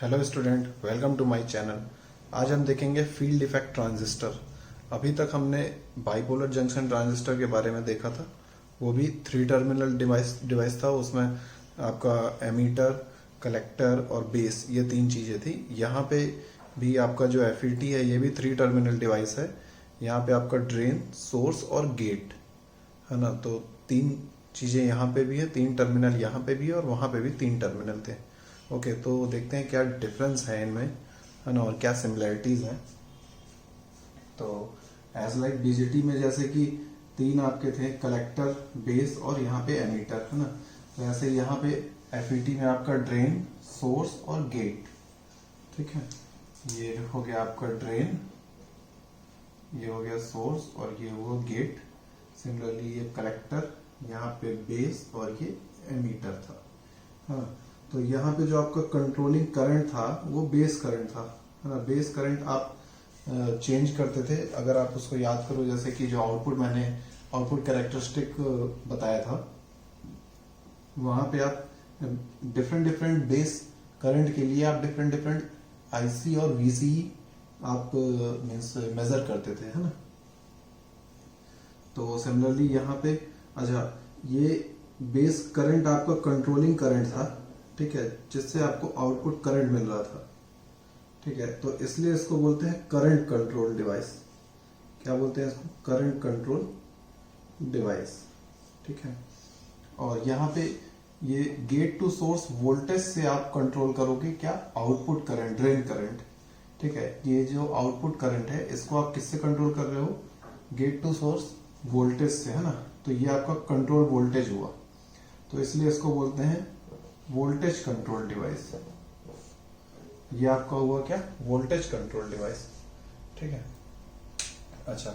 Hello student, welcome to my channel. आज हम देखेंगे फील्ड इफेक्ट ट्रांजिस्टर। अभी तक हमने बाइपोलर जंक्शन ट्रांजिस्टर के बारे में देखा था। वो भी 3 टर्मिनल डिवाइस था। उसमें आपका एमीटर, कलेक्टर और बेस, ये 3 चीज़ें थी। यहाँ पे भी आपका जो एफईटी है ये भी 3 टर्मिनल डिवाइस है। यहाँ पे आपका ड्रेन, सोर्स और गेट है ना। तो 3 चीज़ें यहाँ पे भी है, 3 टर्मिनल यहाँ पे भी है और वहाँ पे भी 3 टर्मिनल थे। ओके, तो देखते हैं क्या डिफरेंस है इनमें, है ना, और क्या सिमिलरिटीज हैं। तो एज लाइक बीजेटी में जैसे कि 3 आपके थे, कलेक्टर, बेस और यहाँ पे एमीटर, है ना। तो ऐसे यहाँ पे एफईटी में आपका ड्रेन, सोर्स और गेट। ठीक है, ये हो गया आपका ड्रेन, ये हो गया सोर्स और ये हुआ गेट। सिमिलरली ये कलेक्टर, यहाँ पे बेस और ये एमीटर था। हाँ, तो यहाँ पे जो आपका कंट्रोलिंग करंट था वो बेस करंट था, है ना। बेस करंट आप चेंज करते थे। अगर आप उसको याद करो, जैसे कि जो मैंने आउटपुट कैरेक्टरिस्टिक बताया था, वहां पे आप डिफरेंट डिफरेंट बेस करंट के लिए आप डिफरेंट डिफरेंट आईसी और वीसी आप मीन्स मेजर करते थे, है ना। तो सिमिलरली यहाँ पे अच्छा, ये बेस करंट आपका कंट्रोलिंग करंट था, ठीक है, जिससे आपको आउटपुट करंट मिल रहा था। ठीक है, तो इसलिए इसको बोलते हैं करंट कंट्रोल डिवाइस। क्या बोलते हैं इसको? Current control device. ठीक है, और यहाँ पे ये गेट टू सोर्स वोल्टेज से आप कंट्रोल करोगे क्या? Output current, drain current. ठीक है, ये जो आउटपुट करंट है इसको आप किससे कंट्रोल कर रहे हो? गेट टू सोर्स वोल्टेज से, है ना। तो ये आपका कंट्रोल वोल्टेज हुआ, तो इसलिए इसको बोलते हैं वोल्टेज कंट्रोल डिवाइस। ये आपका हुआ क्या? Voltage control device. ठीक है, अच्छा,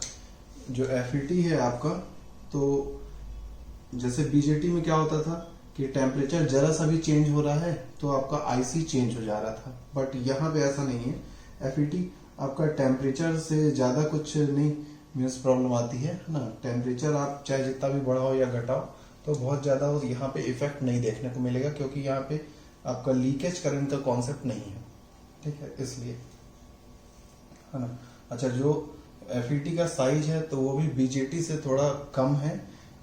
जो एफईटी है आपका, तो जैसे बीजेटी में क्या होता था कि टेम्परेचर जरा सा भी चेंज हो रहा है तो आपका आईसी चेंज हो जा रहा था, बट यहाँ पे ऐसा नहीं है। एफईटी आपका टेम्परेचर से ज्यादा कुछ नहीं मीन्स प्रॉब्लम आती है ना। टेम्परेचर आप चाहे जितना भी बढ़ाओ या घटाओ तो बहुत ज्यादा यहाँ पे इफेक्ट नहीं देखने को मिलेगा, क्योंकि यहाँ पे आपका लीकेज करंट का कॉन्सेप्ट नहीं है। ठीक है, इसलिए, है ना। अच्छा, जो एफईटी का साइज है तो वो भी बीजेटी से थोड़ा कम है,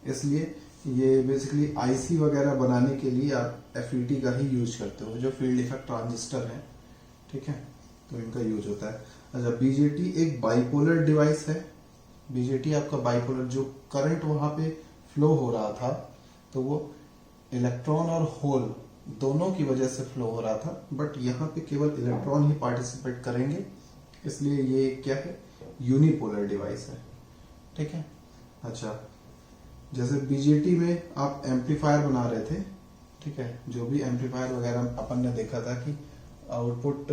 इसलिए ये बेसिकली आईसी वगैरह बनाने के लिए आप एफईटी का ही यूज करते हो, जो फील्ड इफेक्ट ट्रांजिस्टर है। ठीक है, तो इनका यूज होता है। अच्छा, बीजेटी एक बाइपोलर डिवाइस है। बीजेटी आपका बाइपोलर, जो करंट वहां पे फ्लो हो रहा था तो वो इलेक्ट्रॉन और होल दोनों की वजह से फ्लो हो रहा था, बट यहाँ पे केवल इलेक्ट्रॉन ही पार्टिसिपेट करेंगे, इसलिए ये क्या है? यूनिपोलर डिवाइस है। ठीक है, अच्छा, जैसे बीजेटी में आप एम्पलीफायर बना रहे थे, ठीक है, जो भी एम्पलीफायर वगैरह अपन ने देखा था कि आउटपुट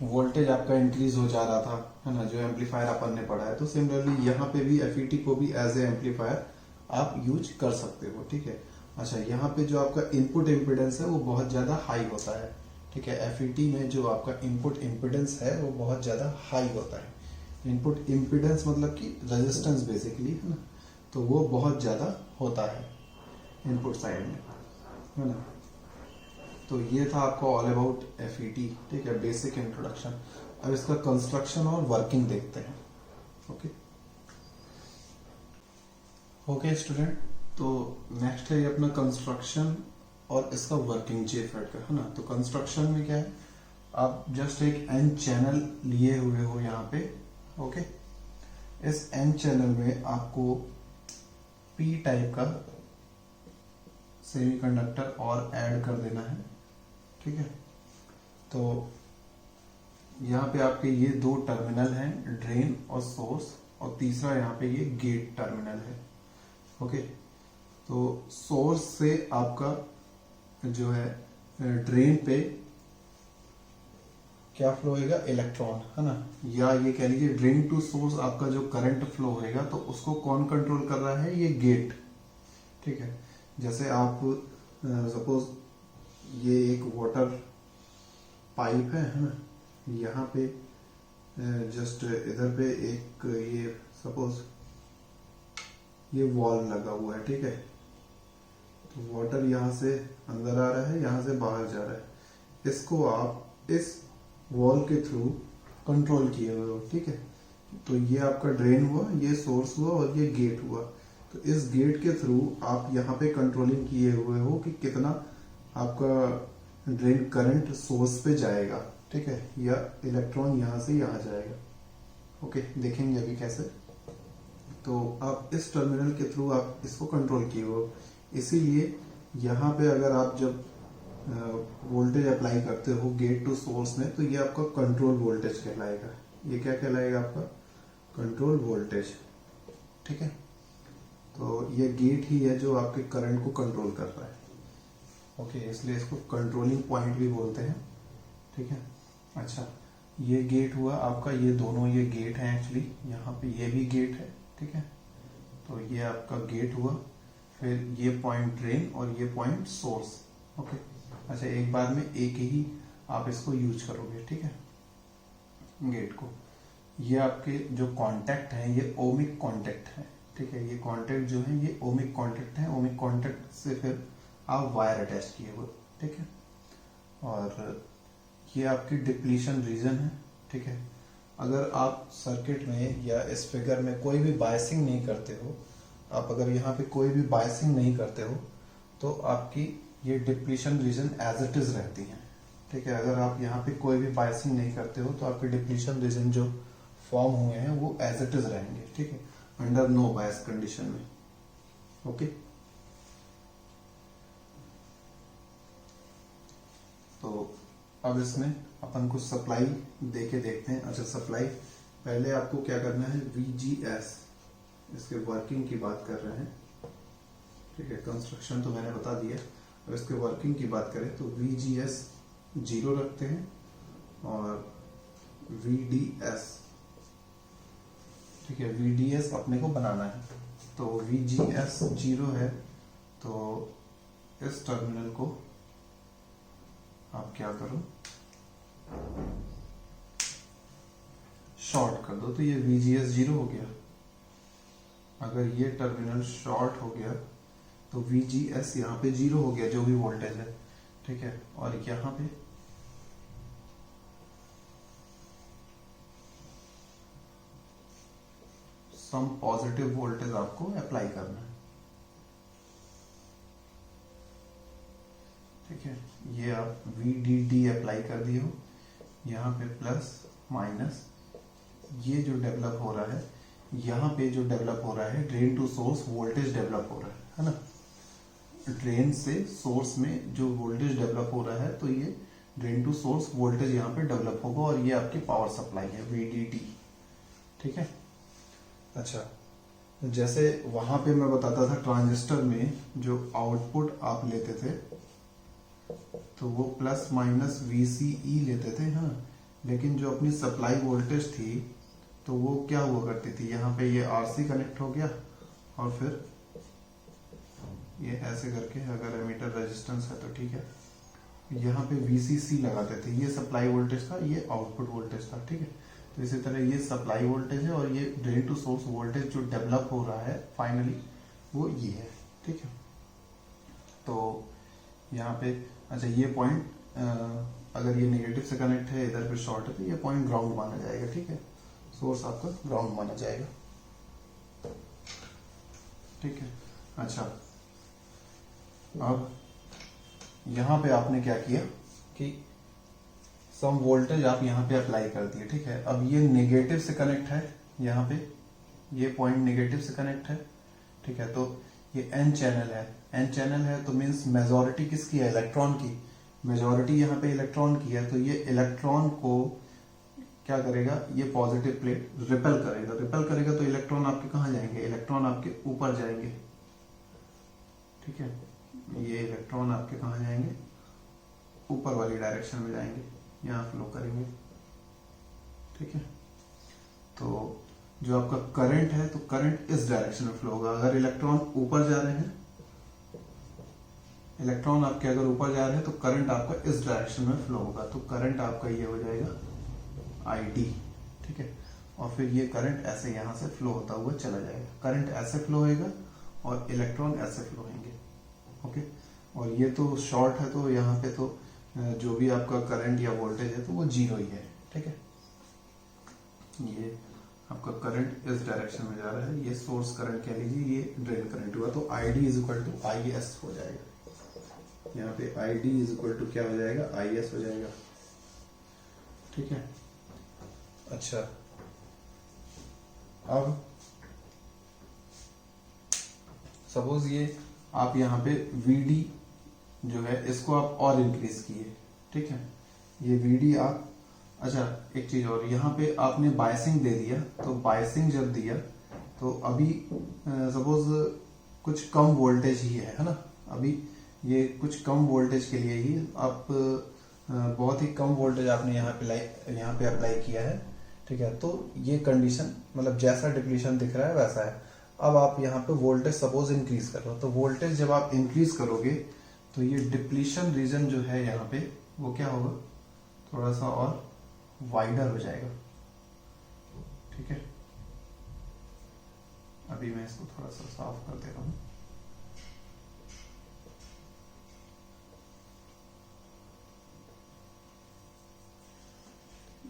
वोल्टेज आपका इंक्रीज हो जा रहा था, है ना, जो एम्पलीफायर अपन ने पढ़ा है। तो सिमिलरली यहाँ पे भी एफईटी को भी एज ए एम्पलीफायर आप यूज कर सकते हो। ठीक है, अच्छा, यहाँ पे जो आपका इनपुट इम्पिडेंस है वो बहुत ज्यादा हाई होता है। ठीक है, एफईटी में जो आपका इनपुट इम्पिडेंस है वो बहुत ज्यादा हाई होता है। इनपुट इम्पिडेंस मतलब कि रेजिस्टेंस बेसिकली, है ना, तो वो बहुत ज्यादा होता है इनपुट साइड में, है ना। तो ये था आपका ऑल अबाउट एफईटी। ठीक है, बेसिक इंट्रोडक्शन। अब इसका कंस्ट्रक्शन और वर्किंग देखते हैं। ओके ओके स्टूडेंट, तो नेक्स्ट है अपना कंस्ट्रक्शन और इसका वर्किंग जेफेड का, है ना। तो कंस्ट्रक्शन में क्या है, आप जस्ट एक एन चैनल लिए हुए हो यहाँ पे। ओके, इस एन चैनल में आपको पी टाइप का सेमीकंडक्टर और ऐड कर देना है। ठीक है, तो यहाँ पे आपके ये 2 टर्मिनल हैं, ड्रेन और सोर्स, और तीसरा यहाँ पे ये गेट टर्मिनल है। ओके, तो सोर्स से आपका जो है ड्रेन पे क्या फ्लो होएगा? इलेक्ट्रॉन, है ना, या ये कह लीजिए ड्रेन टू सोर्स आपका जो करंट फ्लो होएगा तो उसको कौन कंट्रोल कर रहा है? ये गेट। ठीक है, जैसे आप सपोज ये एक वाटर पाइप है ना, यहाँ पे जस्ट इधर पे एक ये सपोज ये वॉल लगा हुआ है। ठीक है, तो वाटर यहाँ से अंदर आ रहा है, यहाँ से बाहर जा रहा है। इसको आप इस वॉल के थ्रू कंट्रोल किए हुए हो, ठीक है। तो ये आपका ड्रेन हुआ, ये सोर्स हुआ और ये गेट हुआ। तो इस गेट के थ्रू आप यहाँ पे कंट्रोलिंग किए हुए हो कि कितना आपका ड्रेन करंट सोर्स पे जाएगा, ठीक है, या इलेक्ट्रॉन यहाँ से यहाँ जाएगा। ओके, देखेंगे अभी कैसे। तो आप इस टर्मिनल के थ्रू आप इसको कंट्रोल किए हो, इसीलिए यहाँ पे अगर आप जब वोल्टेज अप्लाई करते हो गेट टू सोर्स में, तो ये आपका कंट्रोल वोल्टेज कहलाएगा। ये क्या कहलाएगा? आपका कंट्रोल वोल्टेज, ठीक है। तो ये गेट ही है जो आपके करंट को कंट्रोल कर रहा है। ओके, इसलिए इसको कंट्रोलिंग पॉइंट भी बोलते हैं, ठीक है। अच्छा, ये गेट हुआ आपका, ये दोनों ये गेट है एक्चुअली, यहाँ पे ये भी गेट है, ठीक है। तो ये आपका गेट हुआ, फिर ये पॉइंट ड्रेन और ये पॉइंट सोर्स। ओके, अच्छा, एक बार में एक ही आप इसको यूज करोगे, ठीक है, गेट को। ये आपके जो कांटेक्ट हैं ये ओमिक कांटेक्ट है, ठीक है। ये कांटेक्ट जो है ये ओमिक कांटेक्ट है। ओमिक कांटेक्ट से फिर आप वायर अटैच किए हुए, ठीक है। और ये आपकी डिप्लीशन रीजन है, ठीक है। अगर आप सर्किट में या इस फिगर में कोई भी बायसिंग नहीं करते हो, आप अगर यहाँ पे कोई भी बायसिंग नहीं करते हो, तो आपकी ये depletion region as it is रहती है, ठीक है। अगर आप यहाँ पे कोई भी बायसिंग नहीं करते हो, तो आपके डिप्लीशन रीजन जो फॉर्म हुए हैं वो एज इट इज रहेंगे, ठीक है, अंडर नो बायस कंडीशन में। ओके, तो अब इसमें अपन कुछ सप्लाई देके देखते हैं। अच्छा, सप्लाई पहले आपको क्या करना है, VGS, इसके वर्किंग की बात कर रहे हैं, ठीक है। कंस्ट्रक्शन तो मैंने बता दिया, अब इसके वर्किंग की बात करें तो VGS 0 रखते हैं और VDS, ठीक है, VDS अपने को बनाना है। तो VGS 0 है, तो इस टर्मिनल को आप क्या करो, शॉर्ट कर दो, तो ये VGS 0 हो गया। अगर ये टर्मिनल शॉर्ट हो गया तो VGS यहाँ पे 0 हो गया, जो भी वोल्टेज है, ठीक है। और यहाँ पे सम पॉजिटिव वोल्टेज आपको अप्लाई करना है, ठीक है। ये आप VDD अप्लाई कर दिए हो, यहाँ पे प्लस माइनस, ये जो डेवलप हो रहा है, यहाँ पे जो डेवलप हो रहा है drain to source voltage develop हो रहा है ना। ड्रेन से सोर्स में जो वोल्टेज डेवलप हो रहा है, तो ये ड्रेन टू सोर्स वोल्टेज यहाँ पे डेवलप होगा, और ये आपकी पावर सप्लाई है VDD, ठीक है। अच्छा, जैसे वहां पे मैं बताता था ट्रांजिस्टर में जो आउटपुट आप लेते थे, तो वो प्लस माइनस VCE लेते थे, हाँ। लेकिन जो अपनी सप्लाई वोल्टेज थी, तो वो क्या हुआ करती थी, यहाँ पे ये RC कनेक्ट हो गया, और फिर ये ऐसे करके, अगर एमीटर रेजिस्टेंस है तो ठीक है, यहाँ पे VCC लगाते थे। ये सप्लाई वोल्टेज था, ये आउटपुट वोल्टेज था, ठीक है। तो इसी तरह ये सप्लाई वोल्टेज है, और ये ड्रेन टू सोर्स वोल्टेज जो डेवलप हो रहा है फाइनली, वो ये है, ठीक है। तो यहाँ पे अच्छा, ये पॉइंट अगर ये नेगेटिव से कनेक्ट है, इधर पे शॉर्ट है, तो ये पॉइंट ग्राउंड माना जाएगा, ठीक है। सोर्स आपका ग्राउंड माना जाएगा, ठीक है। अच्छा, अब यहाँ पे आपने क्या किया कि सम वोल्टेज आप यहाँ पे अप्लाई कर दिए, ठीक है। अब ये नेगेटिव से कनेक्ट है, यहाँ पे ये पॉइंट नेगेटिव से कनेक्ट है, ठीक है। तो ये N चैनल है, N चैनल है तो मीन्स मेजॉरिटी किसकी है, इलेक्ट्रॉन की। मेजॉरिटी यहाँ पे इलेक्ट्रॉन की है, तो ये इलेक्ट्रॉन को क्या करेगा, ये पॉजिटिव प्लेट रिपेल करेगा। रिपेल करेगा तो इलेक्ट्रॉन आपके कहाँ जाएंगे, इलेक्ट्रॉन आपके ऊपर जाएंगे, ठीक है। ये इलेक्ट्रॉन आपके कहाँ जाएंगे, ऊपर वाली डायरेक्शन में जाएंगे, यहाँ फ्लो करेंगे, ठीक है। तो जो आपका करंट है, तो करंट इस डायरेक्शन में फ्लो होगा। अगर इलेक्ट्रॉन ऊपर जा रहे हैं, इलेक्ट्रॉन आपके अगर ऊपर जा रहे हैं, तो करंट आपका इस डायरेक्शन में फ्लो होगा। तो करंट आपका ये हो जाएगा ID, ठीक है। और फिर ये करंट ऐसे यहाँ से फ्लो होता हुआ चला जाएगा। करंट ऐसे फ्लो होएगा और इलेक्ट्रॉन ऐसे फ्लो होंगे, ओके। और ये तो शॉर्ट है, तो यहाँ पे तो जो भी आपका करंट या वोल्टेज है तो वो जीरो ही है। ठीक है, ये आपका करंट इस डायरेक्शन में जा रहा है, ये सोर्स करंट कह लीजिए, ये ड्रेन करंट हुआ, तो ID is equal to IS हो जाएगा। यहाँ पे ID इज इक्वल टू क्या हो जाएगा, IS हो जाएगा। ठीक है, अच्छा अब सपोज ये आप यहाँ पे VD जो है इसको आप और इंक्रीज किए। ठीक है, ये VD आप, अच्छा एक चीज और, यहाँ पे आपने बायसिंग दे दिया, तो बायसिंग जब दिया तो अभी सपोज कुछ कम वोल्टेज ही है ना, अभी ये कुछ कम वोल्टेज के लिए ही आप बहुत ही कम वोल्टेज आपने यहाँ पे अप्लाई किया है। ठीक है, तो ये कंडीशन मतलब जैसा डिप्लीशन दिख रहा है वैसा है। अब आप यहाँ पे वोल्टेज सपोज इंक्रीज कर रहे हो, तो वोल्टेज जब आप इंक्रीज करोगे तो ये डिप्लीशन रीजन जो है यहाँ पे वो क्या होगा, थोड़ा सा और वाइडर हो जाएगा। ठीक है, अभी मैं इसको थोड़ा सा साफ कर दे रहा हूं।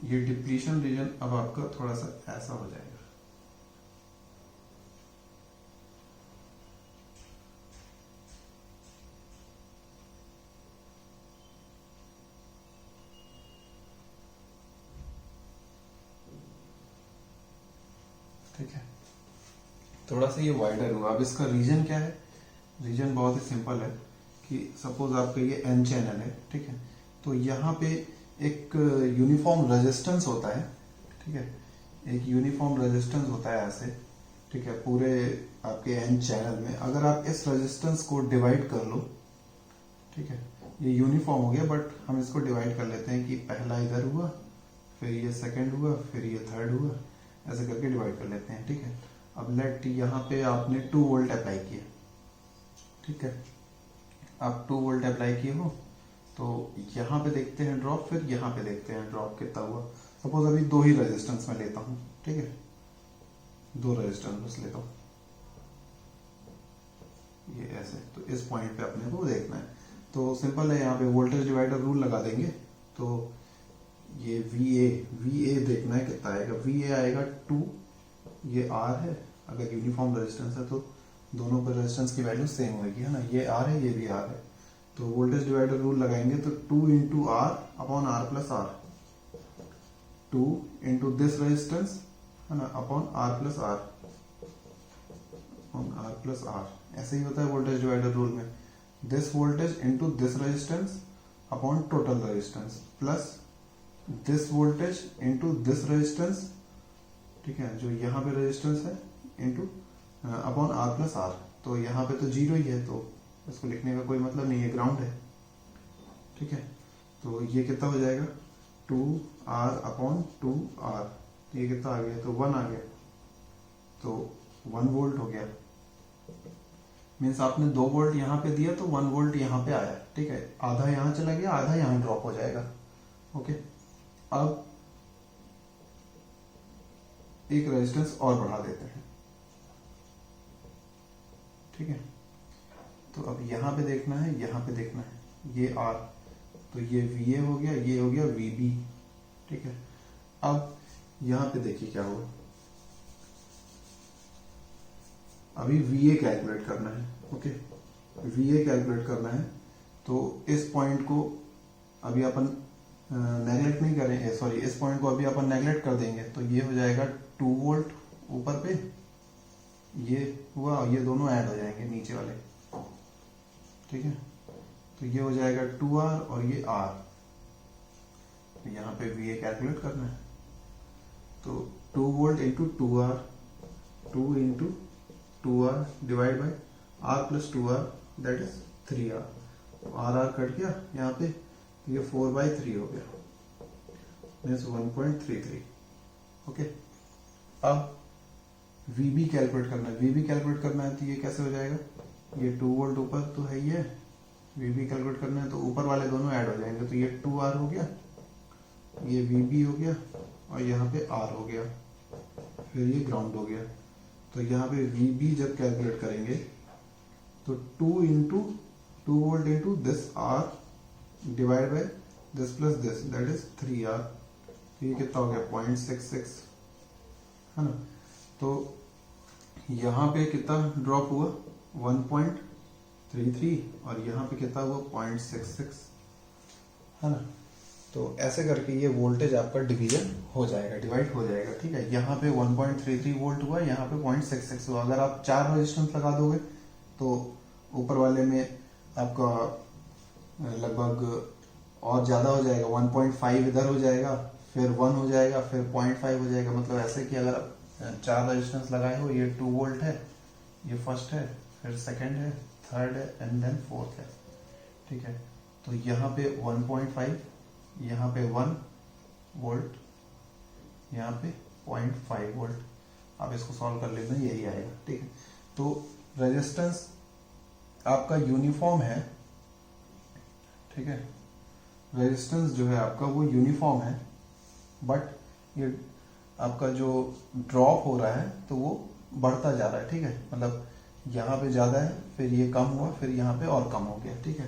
ये डिप्लीशन रीजन अब आपका थोड़ा सा ऐसा हो जाएगा। ठीक है, थोड़ा सा ये वाइडर हुआ। अब इसका रीजन क्या है, रीजन बहुत ही सिंपल है कि सपोज आपका ये N चैनल है। ठीक है, तो यहाँ पे एक यूनिफॉर्म रेजिस्टेंस होता है। ठीक है, एक यूनिफॉर्म रेजिस्टेंस होता है ऐसे। ठीक है, पूरे आपके N चैनल में अगर आप इस रेजिस्टेंस को डिवाइड कर लो, ठीक है, ये यूनिफॉर्म हो गया, बट हम इसको डिवाइड कर लेते हैं कि पहला इधर हुआ, फिर ये सेकंड हुआ, फिर ये थर्ड हुआ, ऐसे करके डिवाइड कर लेते हैं। ठीक है, अब लेट यहाँ पे आपने 2 वोल्ट अप्लाई किया। ठीक है, आप 2 वोल्ट अप्लाई किए हो तो यहाँ पे देखते हैं ड्रॉप, फिर यहाँ पे देखते हैं ड्रॉप कितना हुआ। सपोज अभी 2 ही रेजिस्टेंस में लेता हूँ। ठीक है, 2 रेजिस्टेंस बस लेता हूँ, ये ऐसे, तो इस पॉइंट पे अपने को देखना है। तो सिंपल है, यहाँ पे वोल्टेज डिवाइडर रूल लगा देंगे। तो ये VA देखना है कितना आएगा, VA आएगा 2, ये R है, अगर यूनिफॉर्म रेजिस्टेंस है तो दोनों पर रेजिस्टेंस की वैल्यू सेम होगी, है ना, ये R है, ये भी R है। तो वोल्टेज डिवाइडर रूल लगाएंगे तो 2 into R upon R plus R, 2 into this resistance, है ना, upon R plus R, upon R plus R, ऐसे ही होता है वोल्टेज डिवाइडर रूल में। This voltage into this resistance upon total resistance, plus this voltage into this resistance, ठीक है, जो यहाँ पे रेजिस्टेंस है, into upon R plus R। तो यहाँ पे तो जीरो ही है, तो इसको लिखने का कोई मतलब नहीं है, ग्राउंड है। ठीक है, तो ये कितना हो जाएगा, 2R अपॉन 2R, ये कितना आ गया, तो 1 आ गया, तो 1 वोल्ट हो गया। मीन्स आपने 2 वोल्ट यहाँ पे दिया तो 1 वोल्ट यहाँ पे आया। ठीक है, आधा यहाँ चला गया, आधा यहाँ ड्रॉप हो जाएगा। ओके, अब एक रेजिस्टेंस और बढ़ा देते हैं। ठीक है, तो अब यहाँ पे देखना है, यहाँ पे देखना है, ये R, तो ये VA हो गया, ये हो गया VB। ठीक है, अब यहाँ पे देखिए क्या होगा, अभी VA कैलकुलेट करना है। ओके, VA कैलकुलेट करना है, तो इस पॉइंट को अभी अपन नेगलेक्ट नहीं करेंगे, सॉरी, इस पॉइंट को अभी अपन नेगलेक्ट कर देंगे, तो ये हो जाएगा 2 वोल्ट ऊपर पे, ये हुआ, और ये दोनों ऐड हो जाएंगे नीचे वाले। ठीक है, तो ये हो जाएगा 2R और ये R, तो यहाँ पे VA कैलकुलेट करना है, तो 2 volt into 2R, 2 into 2R divide by R plus 2R, that is 3R। R cut गया यहाँ पे, तो ये 4/3 हो गया, मीन्स 1.33। ओके, अब VB कैलकुलेट करना है। VB कैलकुलेट करना है तो ये कैसे हो जाएगा, ये 2 वोल्ट ऊपर तो है ही है, VB कैलकुलेट करना है तो ऊपर वाले दोनों ऐड हो जाएंगे, तो ये 2R हो गया, ये VB हो गया, और यहाँ पे R हो गया, फिर ये ग्राउंड हो गया। तो यहाँ पे VB जब कैलकुलेट करेंगे तो 2 volt into this R divide by this plus this, that is 3R। तो ये कितना हो गया 0.66, है ना। तो यहाँ पे कितना ड्रॉप हुआ 1.33 और यहाँ पे कितना हुआ 0.66, है ना। तो ऐसे करके ये वोल्टेज आपका डिवीजन हो जाएगा, डिवाइड हो जाएगा, ठीक है। यहाँ पे 1.33 वोल्ट हुआ, यहाँ पे 0.66 हुआ। अगर आप 4 रेजिस्टेंस लगा दोगे तो ऊपर वाले में आपका लगभग और ज्यादा हो जाएगा, 1.5 इधर हो जाएगा, फिर 1 हो जाएगा, फिर 0.5 हो जाएगा। मतलब ऐसे कि अगर आप 4 रेजिस्टेंस लगाए हो, ये 2 वोल्ट है, ये फर्स्ट है, फिर सेकंड है, थर्ड है एंड देन फोर्थ है, ठीक है। तो यहाँ पे 1.5, यहाँ पे 1 वोल्ट, यहाँ पे 0.5 वोल्ट। आप इसको सॉल्व कर लेना, यही आएगा, ठीक है। तो रेजिस्टेंस आपका यूनिफॉर्म है, ठीक है। रेजिस्टेंस जो है आपका वो यूनिफॉर्म है, बट ये आपका जो ड्रॉप हो रहा है तो वो बढ़ता जा रहा है, ठीक है। मतलब यहाँ पे ज्यादा है, फिर ये कम हुआ, फिर यहाँ पे और कम हो गया, ठीक है।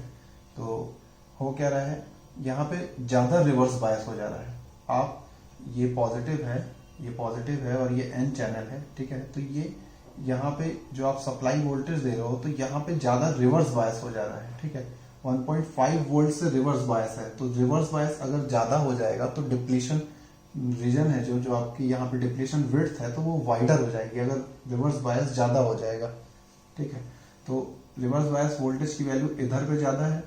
तो हो क्या रहा है, यहाँ पे ज्यादा रिवर्स बायस हो जा रहा है। आप ये पॉजिटिव है, ये पॉजिटिव है और ये एन चैनल है, ठीक है। तो ये यहाँ पे जो आप सप्लाई वोल्टेज दे रहे हो तो यहाँ पे ज्यादा रिवर्स बायस हो जा रहा है, ठीक है। 1.5 वोल्ट से रिवर्स बायस है, तो रिवर्स बायस अगर ज्यादा हो जाएगा तो डिप्लीशन रीजन है जो आपकी यहाँ पे डिप्लीशन विड्थ है तो वो वाइडर हो जाएगी अगर रिवर्स बायस ज्यादा हो जाएगा, ठीक है। तो रिवर्स बायस वोल्टेज की वैल्यू इधर पे ज्यादा है,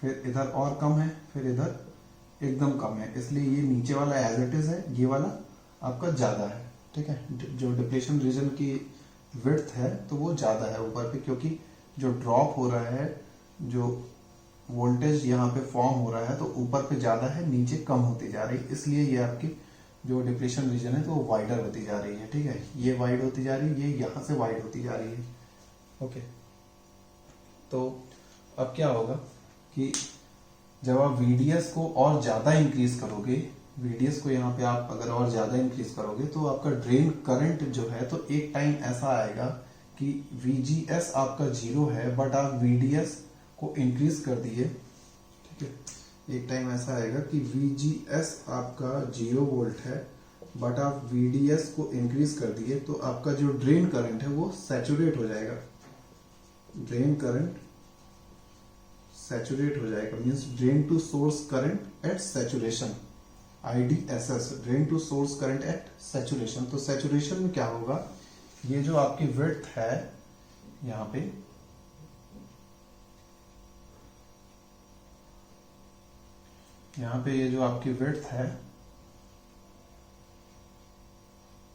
फिर इधर और कम है, फिर इधर एकदम कम है, इसलिए ये नीचे वाला एज इट इज है, ये वाला आपका ज्यादा है, ठीक है। जो डिप्लीशन रीजन की विड्थ है तो वो ज्यादा है ऊपर पे, क्योंकि जो ड्रॉप हो रहा है, जो वोल्टेज यहाँ पे फॉर्म हो रहा है तो ऊपर पे ज्यादा है, नीचे कम होती जा रही है, इसलिए ये आपकी जो डिप्लीशन रीजन है तो वो वाइडर होती जा रही है, ठीक है। ये वाइड होती जा रही है, ये यहाँ से वाइड होती जा रही है, ओके। तो अब क्या होगा कि जब आप VDS को और ज्यादा इंक्रीज करोगे, VDS को यहाँ पे आप अगर और ज्यादा इंक्रीज करोगे तो आपका ड्रेन करंट जो है, तो एक टाइम ऐसा आएगा कि VGS आपका 0 है बट आप VDS को इंक्रीज कर दिए, ठीक है। एक टाइम ऐसा आएगा कि VGS आपका 0 वोल्ट है बट आप VDS को इंक्रीज कर दिए, तो आपका जो ड्रेन करंट है वो सैचुरेट हो जाएगा। ड्रेन करंट सैचुरेट हो जाएगा, means drain to source current at saturation, IDSS, drain to source current at saturation. तो सैचुरेशन में क्या होगा, ये जो आपकी विड्थ है यहाँ पे, ये जो आपकी विड्थ है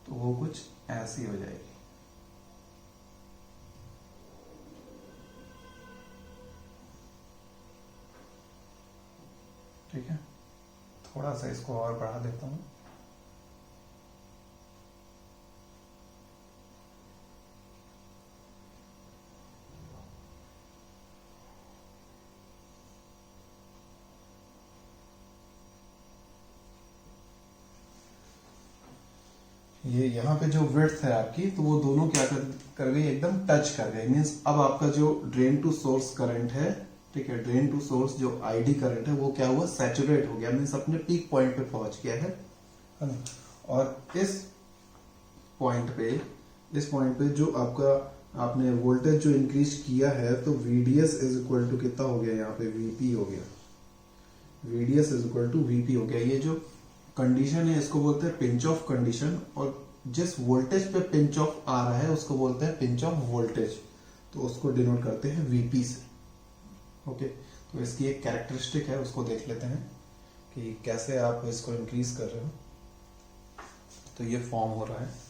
तो वो कुछ ऐसी हो जाएगी, ठीक है। थोड़ा सा इसको और बढ़ा देता हूं, ये यहाँ पे जो विड्थ है आपकी, तो वो दोनों क्या कर गई, एकदम टच कर गई। मीन्स अब आपका जो ड्रेन टू सोर्स करंट है, ठीक है, ड्रेन टू सोर्स जो ID करंट है वो क्या हुआ, सैचुरेट हो गया, मीन्स अपने पीक पॉइंट पे पहुंच गया है ना। और इस पॉइंट पे जो आपका आपने वोल्टेज जो इंक्रीज किया है, तो VDS इज इक्वल टू कितना हो गया, यहाँ पे VP हो गया, VDS is equal to VP हो गया। ये जो कंडीशन है इसको बोलते हैं पिंच ऑफ कंडीशन, और जिस वोल्टेज पे पिंच ऑफ आ रहा है उसको बोलते हैं पिंच ऑफ वोल्टेज, तो उसको डिनोट करते हैं VP से, ओके। तो इसकी एक कैरेक्टरिस्टिक है, उसको देख लेते हैं कि कैसे आप इसको इंक्रीज कर रहे हो। तो ये फॉर्म हो रहा है,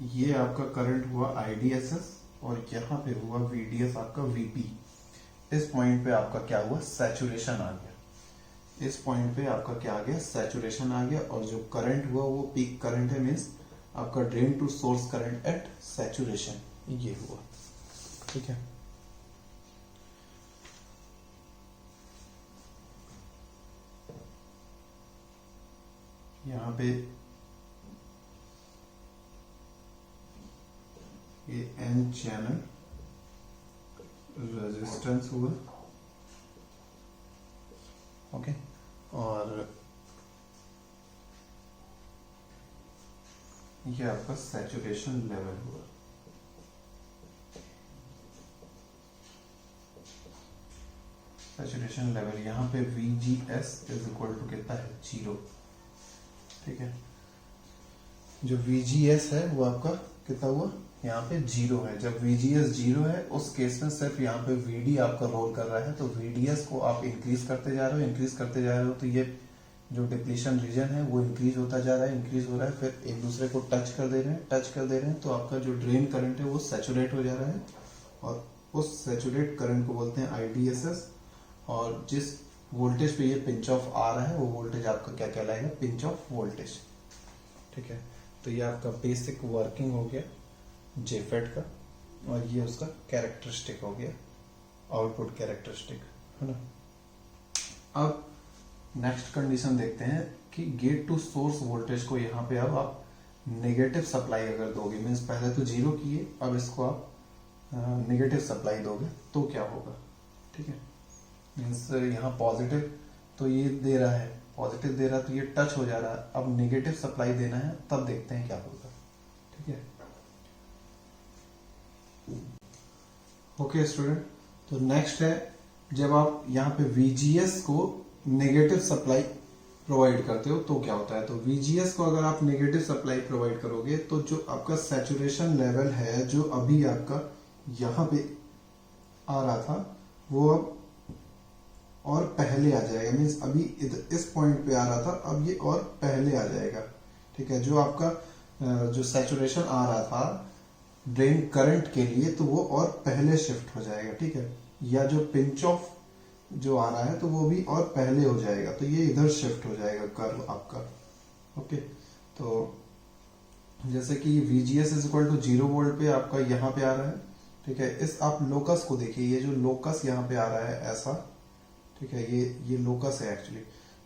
ये आपका करंट हुआ IDSS और यहाँ पे हुआ VDS आपका VP। इस पॉइंट पे आपका क्या हुआ, सैचुरेशन आ गया। इस पॉइंट पे आपका क्या आ गया, सैचुरेशन आ गया। और जो करंट हुआ वो पीक करंट है, मीन्स आपका drain to source current at saturation, ये हुआ। ठीक है, यहाँ पे ये N चैनल रेजिस्टेंस हुआ। ओके, और ये आपका सैचुरेशन लेवल हुआ। सैचुरेशन लेवल यहाँ पे VGS इज इक्वल टू कितना है, 0। ठीक है, जो VGS है वो आपका कितना हुआ, यहाँ पे 0 है। जब VGS 0 है उस केस में सिर्फ यहाँ पे VD आपका रोल कर रहा है, तो VDS को आप इंक्रीज करते जा रहे हो, इंक्रीज करते जा रहे हो, तो ये जो डिप्लीशन रीजन है वो इंक्रीज होता जा रहा है, इंक्रीज हो रहा है, फिर एक दूसरे को टच कर दे रहे हैं, तो आपका जो ड्रेन करंट है वो सैचुरेट हो जा रहा है, और उस सैचुरेट करंट को बोलते हैं IDSS। और जिस वोल्टेज पे ये पिंच ऑफ आ रहा है वो वोल्टेज आपका क्या कहलाएगा, पिंच ऑफ वोल्टेज। ठीक है, तो ये आपका बेसिक वर्किंग हो गया जेफेड का, और ये उसका कैरेक्टरिस्टिक हो गया, आउटपुट कैरेक्टरिस्टिक, है ना। अब नेक्स्ट कंडीशन देखते हैं कि गेट टू सोर्स वोल्टेज को यहाँ पे अब आप नेगेटिव सप्लाई अगर दोगे, मीन्स पहले तो 0 किए, अब इसको आप नेगेटिव सप्लाई दोगे तो क्या होगा। ठीक है, मीन्स यहाँ पॉजिटिव तो ये दे रहा है, पॉजिटिव दे रहा है तो ये टच हो जा रहा है, अब नेगेटिव सप्लाई देना है, तब देखते हैं क्या होगा। ठीक है, ओके स्टूडेंट, तो नेक्स्ट है जब आप यहाँ पे VGS को नेगेटिव सप्लाई प्रोवाइड करते हो तो क्या होता है। तो VGS को अगर आप नेगेटिव सप्लाई प्रोवाइड करोगे तो जो आपका सैचुरेशन लेवल है, जो अभी आपका यहाँ पे आ रहा था, वो अब और पहले आ जाएगा, मीन्स अभी इस पॉइंट पे आ रहा था, अब ये और पहले आ जाएगा। ठीक है, जो आपका जो सैचुरेशन आ रहा था ड्रेन करंट के लिए, तो वो और पहले शिफ्ट हो जाएगा। ठीक है, या जो पिंच ऑफ जो आ रहा है तो वो भी और पहले हो जाएगा, तो ये इधर शिफ्ट हो जाएगा कर्व आपका। ओके, तो जैसे कि VGS is equal to 0 volt पे आपका यहाँ पे आ रहा है। ठीक है, इस आप लोकस को देखिए, ये जो लोकस यहाँ पे आ रहा है ऐसा, ठीक है, ये लोकस है एक्चुअली।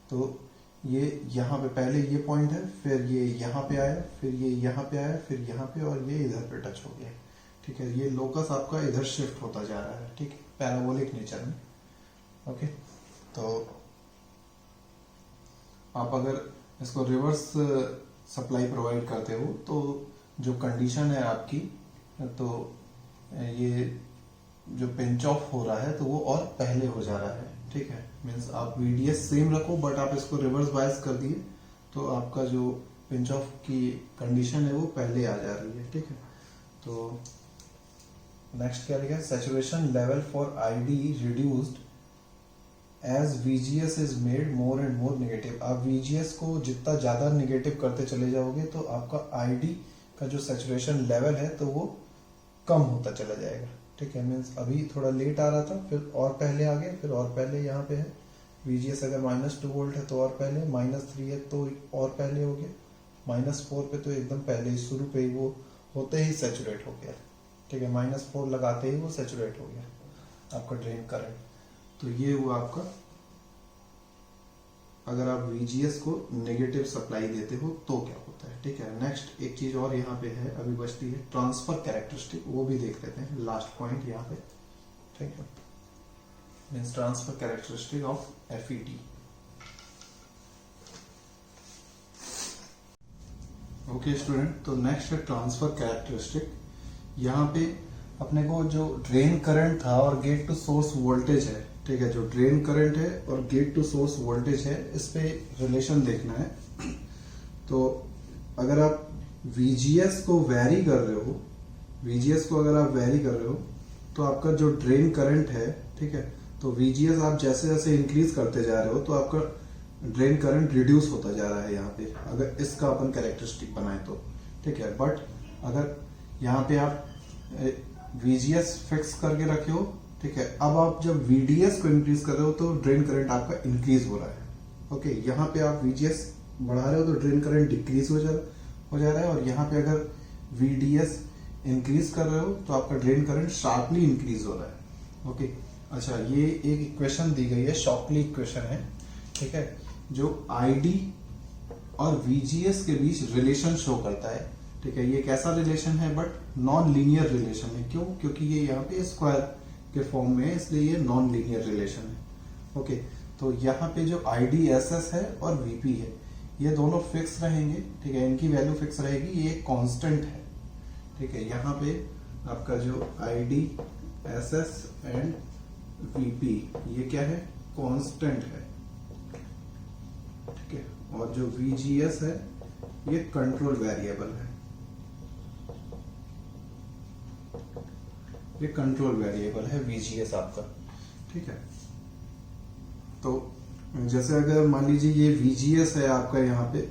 तो ये यहाँ पे पहले ये पॉइंट है, फिर ये यहाँ पे आया, फिर ये यहाँ पे आया, फिर यहाँ पे, और ये इधर पे टच हो गया। ठीक है, ये लोकस आपका इधर शिफ्ट होता जा रहा है। ठीक है, पैराबोलिक नेचर में। ओके, तो आप अगर इसको रिवर्स सप्लाई प्रोवाइड करते हो तो जो कंडीशन है आपकी, तो ये जो पिंच ऑफ हो रहा है तो वो और पहले हो जा रहा है। ठीक है, मीन्स आप VDS सेम रखो बट आप इसको रिवर्स बायस कर दिए तो आपका जो पिंच ऑफ की कंडीशन है वो पहले आ जा रही है। ठीक है, तो नेक्स्ट क्या लिखा है, saturation level for ID reduced as VGS is made more and more negative. आप VGS को जितना ज्यादा नेगेटिव करते चले जाओगे तो आपका ID का जो सैचुरेशन लेवल है तो वो कम होता चला जाएगा। ठीक है, मीन्स अभी थोड़ा लेट आ रहा था, फिर और पहले आ गया, फिर और पहले यहाँ पे है। VGS अगर -2 वोल्ट है तो और पहले, -3 है तो और पहले हो गया, -4 पे तो एकदम पहले शुरू पे ही वो होते ही सैचुरेट हो गया। ठीक है, -4 लगाते ही वो सैचुरेट हो गया आपका ड्रेन करंट। तो ये हुआ आपका अगर आप VGS को नेगेटिव सप्लाई देते हो तो क्या होता है। ठीक है, नेक्स्ट एक चीज और यहाँ पे है, अभी बचती है ट्रांसफर कैरेक्टरिस्टिक, वो भी देख लेते हैं लास्ट पॉइंट यहाँ पे। ठीक है, means transfer characteristic of FET। Okay student, तो नेक्स्ट है ट्रांसफर कैरेक्टरिस्टिक। यहाँ पे अपने को जो ड्रेन करंट था और गेट टू सोर्स वोल्टेज है, ठीक है, जो ड्रेन करंट है और गेट टू सोर्स वोल्टेज है, इस पे रिलेशन देखना है। तो अगर आप VGS को वेरी कर रहे हो, VGS को अगर आप वेरी कर रहे हो तो आपका जो ड्रेन करंट है, ठीक है, तो VGS आप जैसे जैसे इंक्रीज करते जा रहे हो तो आपका ड्रेन करंट रिड्यूस होता जा रहा है यहाँ पे, अगर इसका अपन कैरेक्टरिस्टिक बनाए तो। ठीक है, बट अगर यहाँ पे आप VGS फिक्स करके रखे हो, ठीक है, अब आप जब VDS को इंक्रीज कर रहे हो तो ड्रेन करंट आपका इंक्रीज हो रहा है। ओके, यहाँ पे आप VGS बढ़ा रहे हो तो ड्रेन करंट डिक्रीज हो जा रहा है, और यहाँ पे अगर VDS इंक्रीज कर रहे हो तो आपका ड्रेन करंट शार्पली इंक्रीज हो रहा है। ओके, अच्छा, ये एक इक्वेशन दी गई है, शॉकली इक्वेशन है, ठीक है, जो ID और VGS के बीच रिलेशन शो करता है। ठीक है, ये कैसा रिलेशन है, बट नॉन लीनियर रिलेशन है। क्यों? क्योंकि ये यहाँ पे स्क्वायर के फॉर्म में है, इसलिए ये नॉन लीनियर रिलेशन है। ओके, तो यहाँ पे जो IDSS है और VP है, ये दोनों फिक्स रहेंगे। ठीक है, इनकी वैल्यू फिक्स रहेगी, ये कांस्टेंट है। ठीक है, यहाँ पे आपका जो IDSS एंड VP ये क्या है, कांस्टेंट है। ठीक है, और जो VGS है ये कंट्रोल वेरिएबल है, ये कंट्रोल वेरिएबल है VGS आपका। ठीक है, तो जैसे अगर मान लीजिए ये VGS है आपका यहाँ पे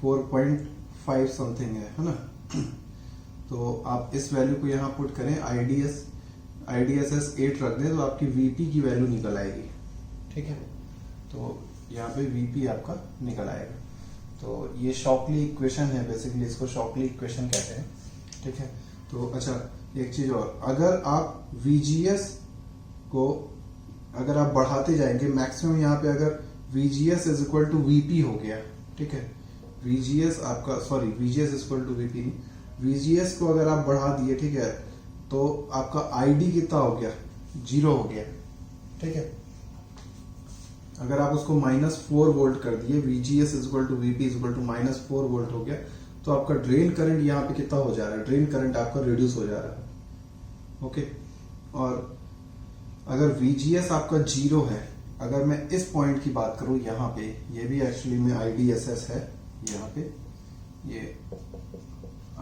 4.5 समथिंग है ना, तो आप इस वैल्यू को यहाँ पुट करें, IDSS 8 रख दें तो आपकी VP की वैल्यू निकल आएगी। ठीक है, तो यहाँ पे VP आपका निकल आएगा। तो ये शॉकली इक्वेशन है, बेसिकली इसको शॉकली इक्वेशन कहते हैं। ठीक है, तो अच्छा, एक चीज और, अगर आप VGS को अगर आप बढ़ाते जाएंगे मैक्सिमम, यहाँ पे अगर VGS is equal to VP हो गया, ठीक है, VGS आपका, sorry, VGS is equal to VP, VGS को अगर आप बढ़ा दिए, ठीक है, तो आपका ID कितना हो गया, 0 हो गया। ठीक है, अगर आप उसको -4 वोल्ट कर दिए, VGS is equal to VP is equal to -4 volt हो गया, तो आपका ड्रेन करंट यहाँ पे कितना हो जा रहा है, ड्रेन करंट आपका रिड्यूस हो जा रहा है। ओके, और अगर VGS आपका 0 है, अगर मैं इस पॉइंट की बात करूं, यहाँ पे ये भी एक्चुअली में IDSS है, यहाँ पे ये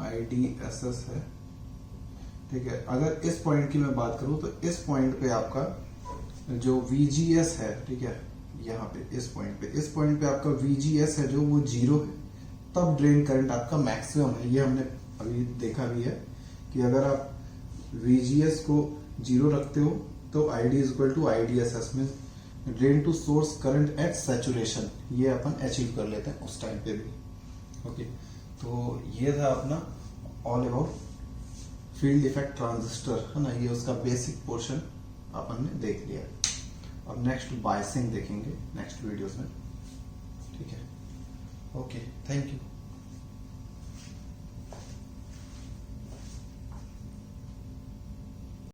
IDSS है। ठीक है, अगर इस पॉइंट की मैं बात करूं तो इस पॉइंट पे आपका जो VGS है, ठीक है, यहाँ पे इस पॉइंट पे आपका VGS है जो वो 0 है, तब ड्रेन करंट आपका मैक्सिमम है। ये हमने अभी देखा भी है कि अगर आप VGS को 0 रखते हो तो ID is equal to IDSS में drain to source current at saturation, ये अपन अचीव कर लेते हैं उस टाइम पे भी। ओके, तो ये था अपना all about field effect transistor, है ना, ये उसका बेसिक पोर्शन अपन ने देख लिया। अब नेक्स्ट बायसिंग देखेंगे नेक्स्ट वीडियोस में। ठीक है, ओके, थैंक यू।